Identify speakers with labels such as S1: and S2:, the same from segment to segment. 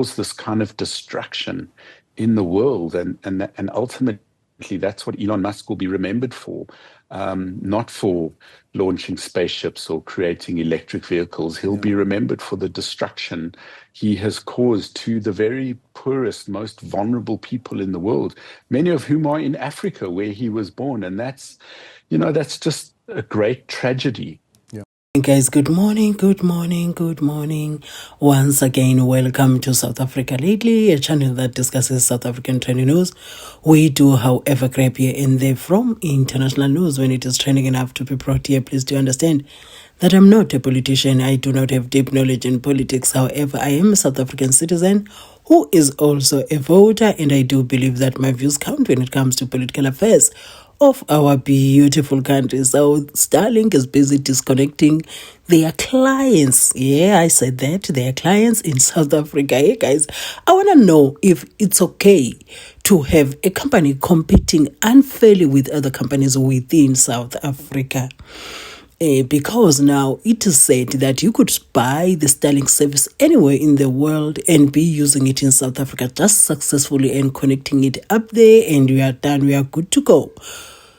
S1: this kind of destruction in the world, and ultimately that's what Elon Musk will be remembered for, not for launching spaceships or creating electric vehicles. He'll be remembered for the destruction he has caused to the very poorest, most vulnerable people in the world, many of whom are in Africa, where he was born, and that's just a great tragedy.
S2: Hey guys, good morning, good morning, good morning. Once again, welcome to South Africa Lately, a channel that discusses South African trending news. We do, however, grab here and there from international news when it is trending enough to be brought here. Please do understand that I'm not a politician. I do not have deep knowledge in politics. However, I am a South African citizen who is also a voter, and I do believe that my views count when it comes to political affairs of our beautiful country. So Starlink is busy disconnecting their clients. Yeah, I said that. Their clients in South Africa. Hey guys, I want to know if it's okay to have a company competing unfairly with other companies within South Africa. Because now it is said that you could buy the Starlink service anywhere in the world and be using it in South Africa just successfully and connecting it up there, and we are done, we are good to go.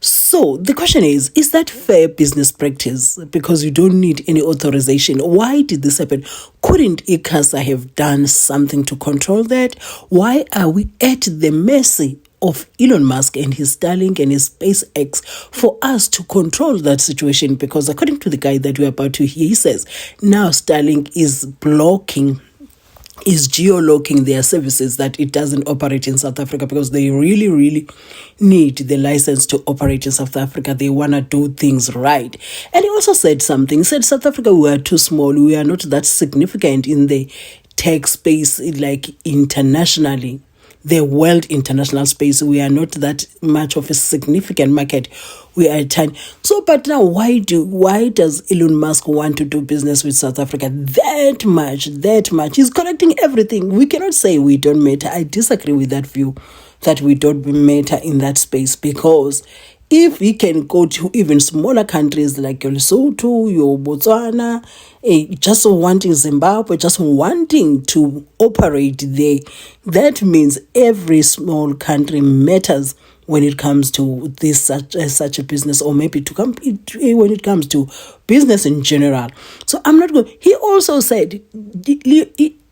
S2: So the question is that fair business practice? Because you don't need any authorization. Why did this happen? Couldn't ICASA have done something to control that? Why are we at the mercy of Elon Musk and his Starlink and his SpaceX for us to control that situation? Because according to the guy that we're about to hear, he says now Starlink is geolocking their services, that it doesn't operate in South Africa because they really, really need the license to operate in South Africa. They want to do things right. And he also said something. He said, South Africa, we are too small. We are not that significant in the tech space, like internationally. The world international space, we are not that much of a significant market. We are tiny. So, but now why does Elon Musk want to do business with South Africa that much? He's connecting everything. We cannot say we don't matter. I disagree with that view that we don't matter in that space, because if he can go to even smaller countries like your Lesotho, your Botswana, just wanting Zimbabwe, just wanting to operate there, that means every small country matters when it comes to this such a business, or maybe to compete when it comes to business in general. So I'm not going. He also said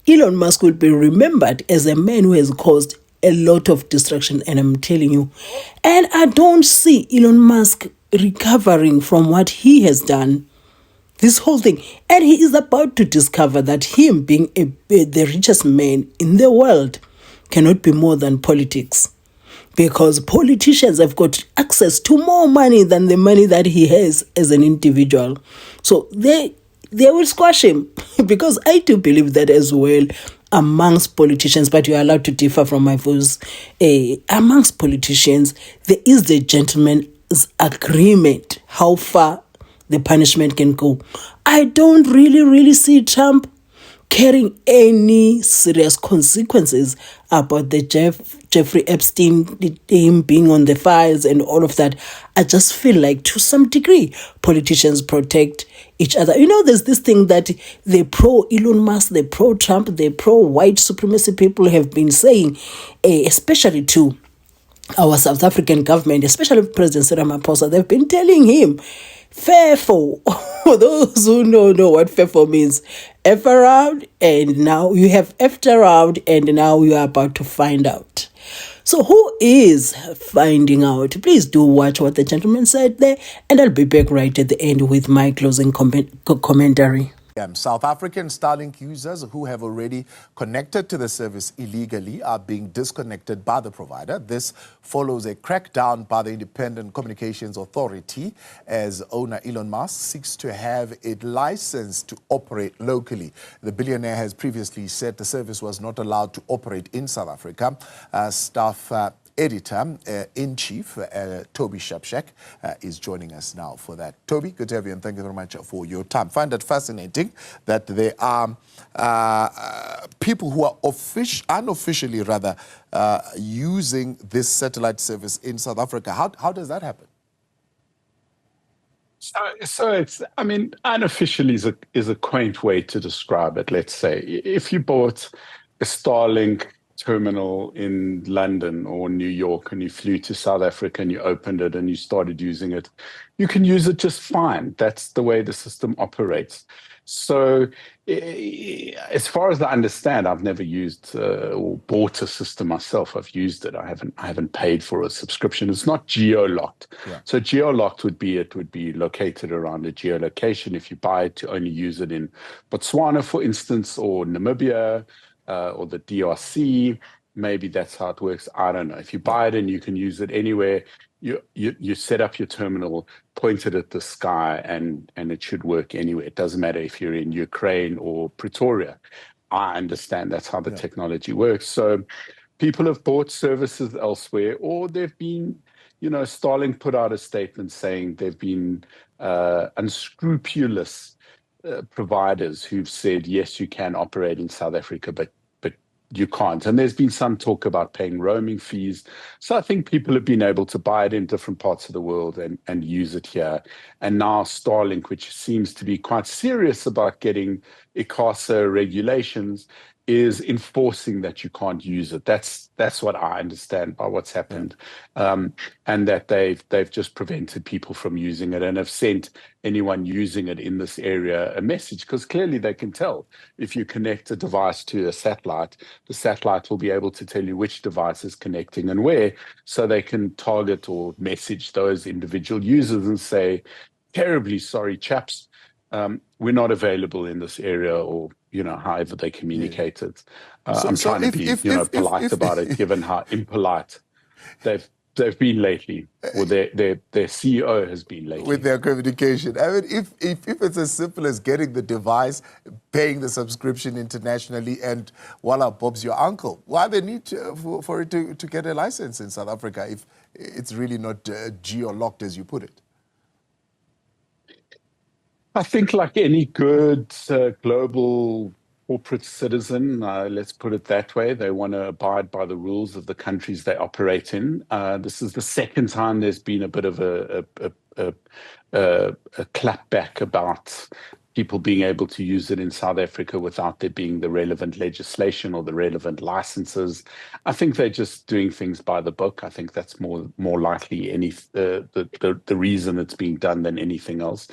S2: Elon Musk will be remembered as a man who has caused a lot of destruction, and I'm telling you, and I don't see Elon Musk recovering from what he has done, this whole thing. And he is about to discover that him being the richest man in the world cannot be more than politics, because politicians have got access to more money than the money that he has as an individual. So they will squash him because I do believe that as well amongst politicians, but you are allowed to differ from my views. Amongst politicians, there is the gentleman's agreement how far the punishment can go. I don't really see Trump carrying any serious consequences about the Jeffrey Epstein, him being on the files and all of that. I just feel like to some degree politicians protect each other. There's this thing that the pro-Elon Musk, the pro-Trump, the pro-white supremacy people have been saying, especially to our South African government, especially President Cyril Ramaphosa. They've been telling him, FEFO, for those who know what FEFO means, F around, and now you have F around, and now you are about to find out. So who is finding out? Please do watch what the gentleman said there, and I'll be back right at the end with my closing commentary.
S3: South African Starlink users who have already connected to the service illegally are being disconnected by the provider. This follows a crackdown by the Independent Communications Authority as owner Elon Musk seeks to have it licensed to operate locally. The billionaire has previously said the service was not allowed to operate in South Africa. Staff Editor-in-Chief Toby Shapshak is joining us now for that. Toby, good to have you, and thank you very much for your time. Find it fascinating that there are people who are unofficially using this satellite service in South Africa. How does that happen?
S1: So it's, unofficially is a quaint way to describe it. Let's say if you bought a Starlink terminal in London or New York and you flew to South Africa and you opened it and you started using it, you can use it just fine. That's the way the system operates. So, as far as I understand, I've never used or bought a system myself. I've used it. I haven't paid for a subscription. It's not geo-locked.
S3: Yeah.
S1: So geo-locked would be it would be located around a geolocation. If you buy it to only use it in Botswana, for instance, or Namibia, or the DRC. Maybe that's how it works. I don't know. If you buy it and you can use it anywhere, you set up your terminal, point it at the sky, and it should work anywhere. It doesn't matter if you're in Ukraine or Pretoria. I understand that's how the technology works. So people have bought services elsewhere, or they've been, Starlink put out a statement saying they've been unscrupulous providers who've said, yes, you can operate in South Africa, but you can't. And there's been some talk about paying roaming fees. So I think people have been able to buy it in different parts of the world and use it here. And now Starlink, which seems to be quite serious about getting ICASA regulations, is enforcing that you can't use it. That's what I understand by what's happened, and that they've just prevented people from using it and have sent anyone using it in this area a message, because clearly they can tell if you connect a device to a satellite, the satellite will be able to tell you which device is connecting and where, so they can target or message those individual users and say, terribly sorry, chaps, we're not available in this area, or however they communicate it. I'm trying to be polite about it, given how impolite they've been lately, or their CEO has been lately
S3: with their communication. I mean, if it's as simple as getting the device, paying the subscription internationally, and voila, Bob's your uncle. Why the need for it to get a license in South Africa if it's really not geo-locked, as you put it?
S1: I think, like any good global corporate citizen, let's put it that way, they want to abide by the rules of the countries they operate in. This is the second time there's been a bit of a clapback about people being able to use it in South Africa without there being the relevant legislation or the relevant licenses. I think they're just doing things by the book. I think that's more likely the reason it's being done than anything else.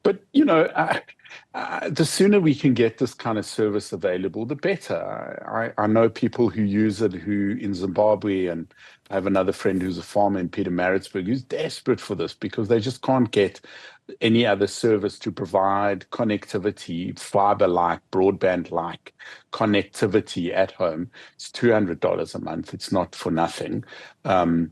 S1: But the sooner we can get this kind of service available, the better. I know people who use it who in Zimbabwe, and I have another friend who's a farmer in Pietermaritzburg who's desperate for this because they just can't get any other service to provide connectivity, fiber-like, broadband-like connectivity at home. It's $200 a month. It's not for nothing. But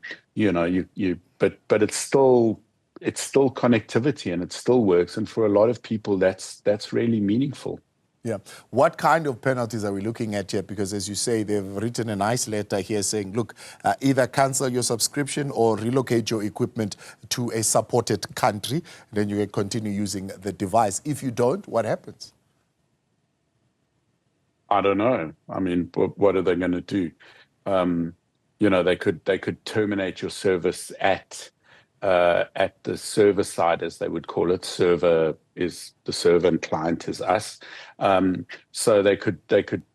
S1: it's still connectivity and it still works. And for a lot of people, that's really meaningful.
S3: Yeah. What kind of penalties are we looking at here? Because as you say, they've written a nice letter here saying, look, either cancel your subscription or relocate your equipment to a supported country. Then you can continue using the device. If you don't, what happens?
S1: I don't know. I mean, what are they going to do? They could terminate your service at the server side, as they would call it. Server is the server and client is us. So they could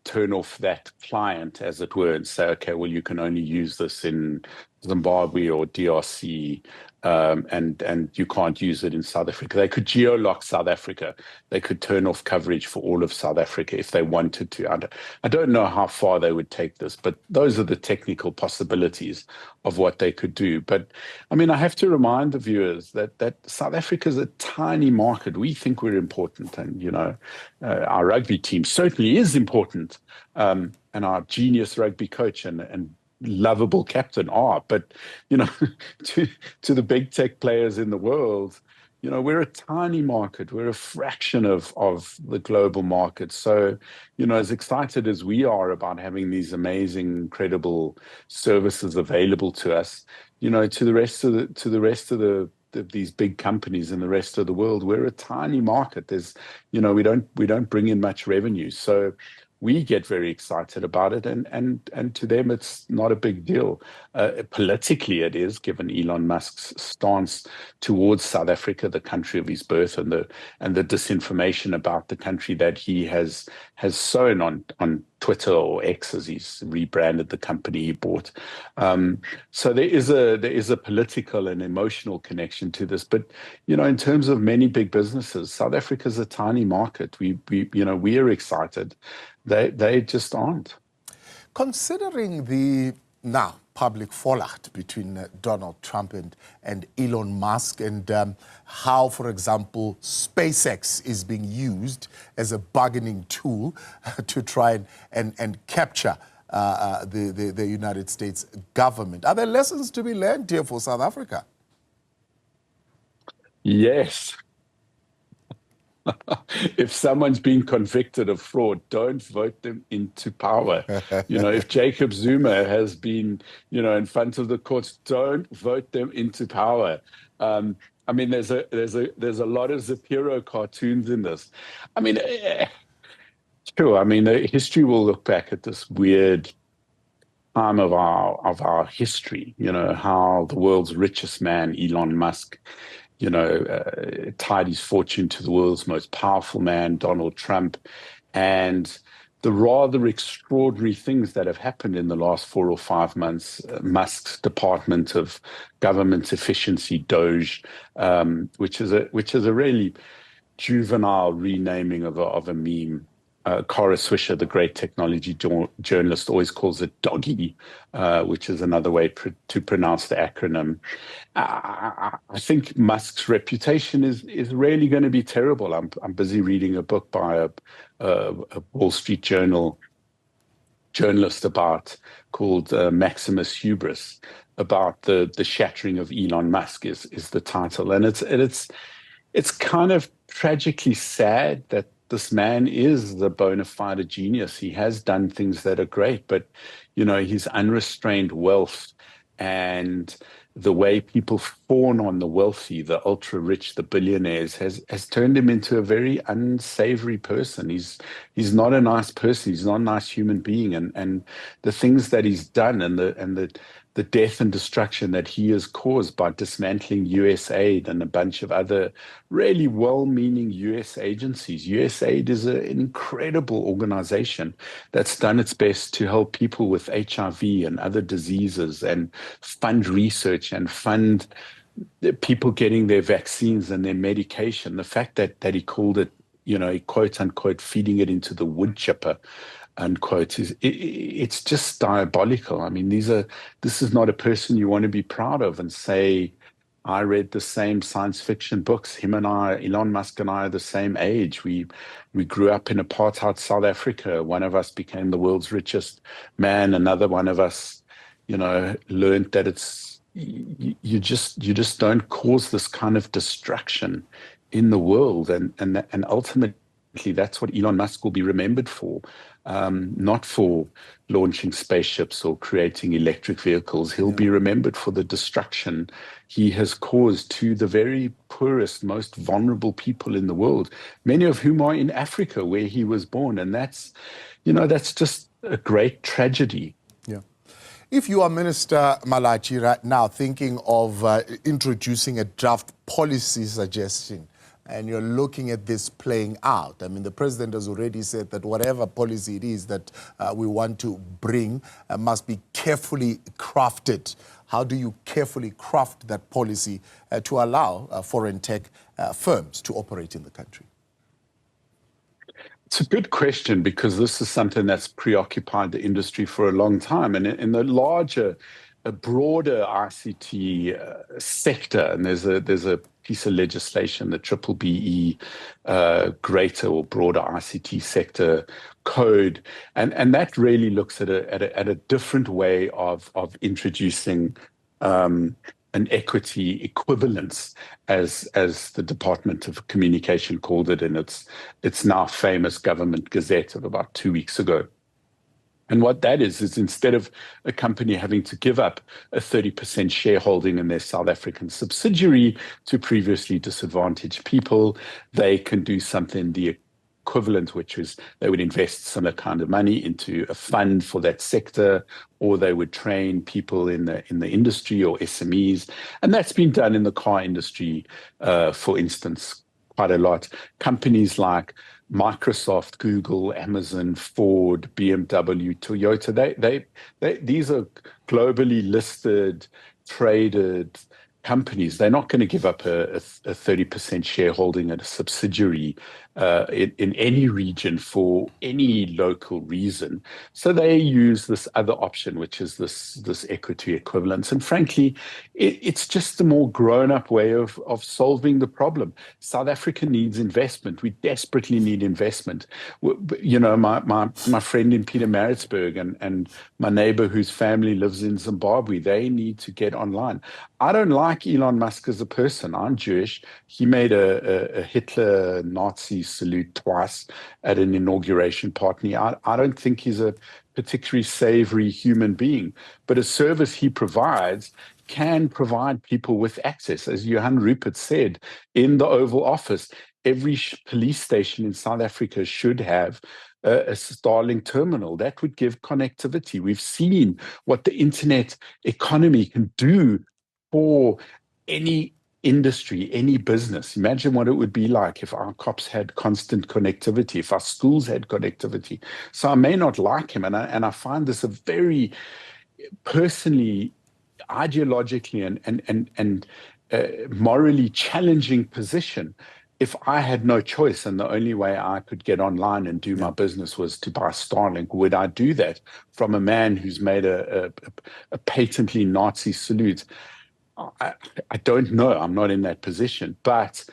S1: turn off that client, as it were, and say, okay, well, you can only use this in Zimbabwe or DRC, and you can't use it in South Africa. They could geo-lock South Africa. They could turn off coverage for all of South Africa if they wanted to. I don't know how far they would take this, but those are the technical possibilities of what they could do. But I mean, I have to remind the viewers that South Africa is a tiny market. We think we're important, and our rugby team certainly is important, and our genius rugby coach and lovable captain are. But to the big tech players in the world, we're a tiny market. We're a fraction of the global market. So, as excited as we are about having these amazing, incredible services available to us, to the rest of these big companies in the rest of the world, we're a tiny market. There's, we don't bring in much revenue. So we get very excited about it, and to them it's not a big deal. Politically, it is, given Elon Musk's stance towards South Africa, the country of his birth, and the disinformation about the country that he has sown on Twitter, or X, as he's rebranded the company he bought. So there is a political and emotional connection to this, but in terms of many big businesses, South Africa's a tiny market. We are excited. They just aren't.
S3: Considering the now public fallout between Donald Trump and Elon Musk, and how, for example, SpaceX is being used as a bargaining tool to try and capture the United States government. Are there lessons to be learned here for South Africa?
S1: Yes. If someone's been convicted of fraud, don't vote them into power. If Jacob Zuma has been, in front of the courts, don't vote them into power. I mean, there's a lot of Zapiro cartoons in this. I mean, sure. I mean, history will look back at this weird time of our history. How the world's richest man, Elon Musk, tied his fortune to the world's most powerful man, Donald Trump, and the rather extraordinary things that have happened in the last 4 or 5 months. Musk's Department of Government Efficiency, DOGE, which is a really juvenile renaming of a meme. Kara Swisher, the great technology journalist, always calls it doggy, which is another way to pronounce the acronym. I think Musk's reputation is really going to be terrible. I'm busy reading a book by a Wall Street Journal journalist called Maximus Hubris, about the shattering of Elon Musk is the title, and it's kind of tragically sad that this man is the bona fide genius. He has done things that are great, but his unrestrained wealth and the way people fawn on the wealthy, the ultra rich, the billionaires, has turned him into a very unsavory person. He's not a nice person. He's not a nice human being, and the things that he's done, and the death and destruction that he has caused by dismantling USAID and a bunch of other really well-meaning US agencies. USAID is an incredible organization that's done its best to help people with HIV and other diseases, and fund research and fund people getting their vaccines and their medication. The fact that he called it, quote unquote, feeding it into the wood chipper, unquote, it's just diabolical. I mean, this is not a person you want to be proud of and say, I read the same science fiction books. Elon Musk and I are the same age. We grew up in apartheid South Africa. One of us became the world's richest man. Another one of us, learned that you just don't cause this kind of destruction in the world, and ultimately that's what Elon Musk will be remembered for. Not for launching spaceships or creating electric vehicles. He'll be remembered for the destruction he has caused to the very poorest, most vulnerable people in the world, many of whom are in Africa, where he was born. And that's just a great tragedy.
S3: Yeah. If you are Minister Malachi right now thinking of introducing a draft policy suggestion, and you're looking at this playing out, I mean, the president has already said that whatever policy it is that we want to bring must be carefully crafted. How do you carefully craft that policy to allow foreign tech firms to operate in the country?
S1: It's a good question, because this is something that's preoccupied the industry for a long time. And in the broader ICT sector, and there's a piece of legislation, the BBBE Greater or Broader ICT Sector Code, and that really looks at a different way of introducing an equity equivalence, as the Department of Communication called it in its now famous Government Gazette of about 2 weeks ago. And what that is instead of a company having to give up a 30% shareholding in their South African subsidiary to previously disadvantaged people, they can do something the equivalent, which is they would invest similar kind of money into a fund for that sector, or they would train people in the industry or SMEs. And that's been done in the car industry, for instance, quite a lot. Companies like Microsoft, Google, Amazon, Ford, BMW, Toyota, these are globally listed, traded companies. They're not going to give up a 30% shareholding at a subsidiary in any region for any local reason. So they use this other option, which is this equity equivalence. And frankly, it's just a more grown-up way of solving the problem. South Africa needs investment. We desperately need investment. You know, my friend in Pietermaritzburg and my neighbor whose family lives in Zimbabwe, they need to get online. I don't like Elon Musk as a person. I'm Jewish. He made a Hitler Nazi salute twice at an inauguration party. I don't think he's a particularly savory human being, but a service he provides can provide people with access. As Johan Rupert said in the Oval Office, every police station in South Africa should have a Starlink terminal. That would give connectivity. We've seen what the internet economy can do for any industry, any business. Imagine what it would be like if our cops had constant connectivity, if our schools had connectivity. So I may not like him, and I find this a very personally, ideologically, and morally challenging position. If I had no choice and the only way I could get online and do my business was to buy Starlink, would I do that from a man who's made a patently Nazi salute? I don't know. I'm not in that position. But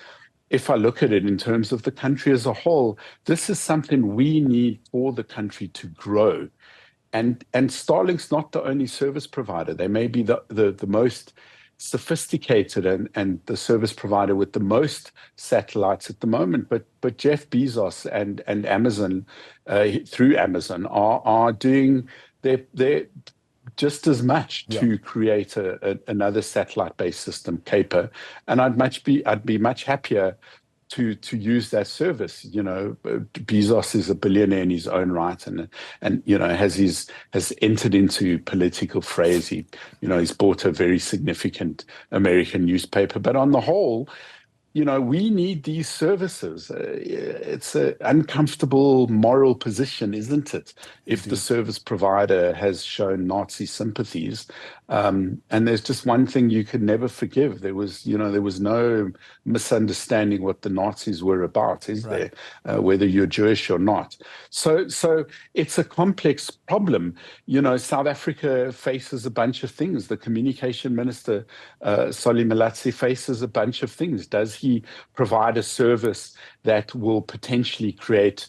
S1: if I look at it in terms of the country as a whole, this is something we need for the country to grow. And Starlink's not the only service provider. They may be the most sophisticated and the service provider with the most satellites at the moment. But Jeff Bezos and Amazon, through Amazon, are doing their just as much to create another satellite-based system, Caper. And I'd be much happier to use that service. You know, Bezos is a billionaire in his own right, and you know has entered into political frays. He's bought a very significant American newspaper. But on the whole, you know, we need these services. It's an uncomfortable moral position, isn't it? If the service provider has shown Nazi sympathies, and there's just one thing you could never forgive. There was no misunderstanding what the Nazis were about, is there? Whether you're Jewish or not. So it's a complex problem. You know, South Africa faces a bunch of things. The communication minister, Solly Malatsi, faces a bunch of things. Does he provide a service that will potentially create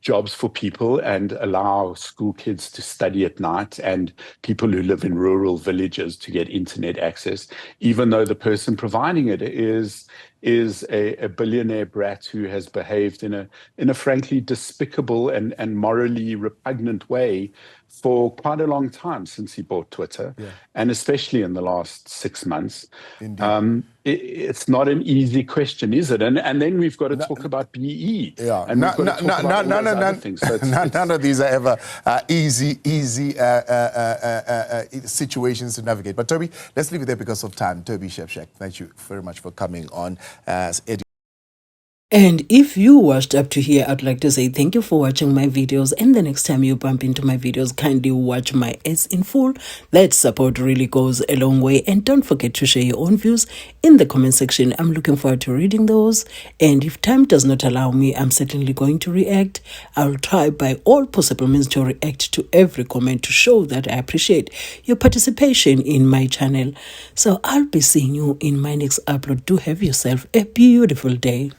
S1: jobs for people and allow school kids to study at night and people who live in rural villages to get internet access, even though the person providing it is a billionaire brat who has behaved in a frankly despicable and morally repugnant way for quite a long time since he bought Twitter, and especially in the last 6 months. It's not an easy question, is it? And then we've got to talk about BE. And we've got to talk about all those other things. So
S3: none of these are ever easy situations to navigate. But Toby, let's leave it there because of time. Toby Shepshak, thank you very much for coming on as Eddie.
S2: And if you watched up to here, I'd like to say thank you for watching my videos. And the next time you bump into my videos, kindly watch my ads in full. That support really goes a long way. And don't forget to share your own views in the comment section. I'm looking forward to reading those. And if time does not allow me, I'm certainly going to react. I'll try by all possible means to react to every comment to show that I appreciate your participation in my channel. So I'll be seeing you in my next upload. Do have yourself a beautiful day.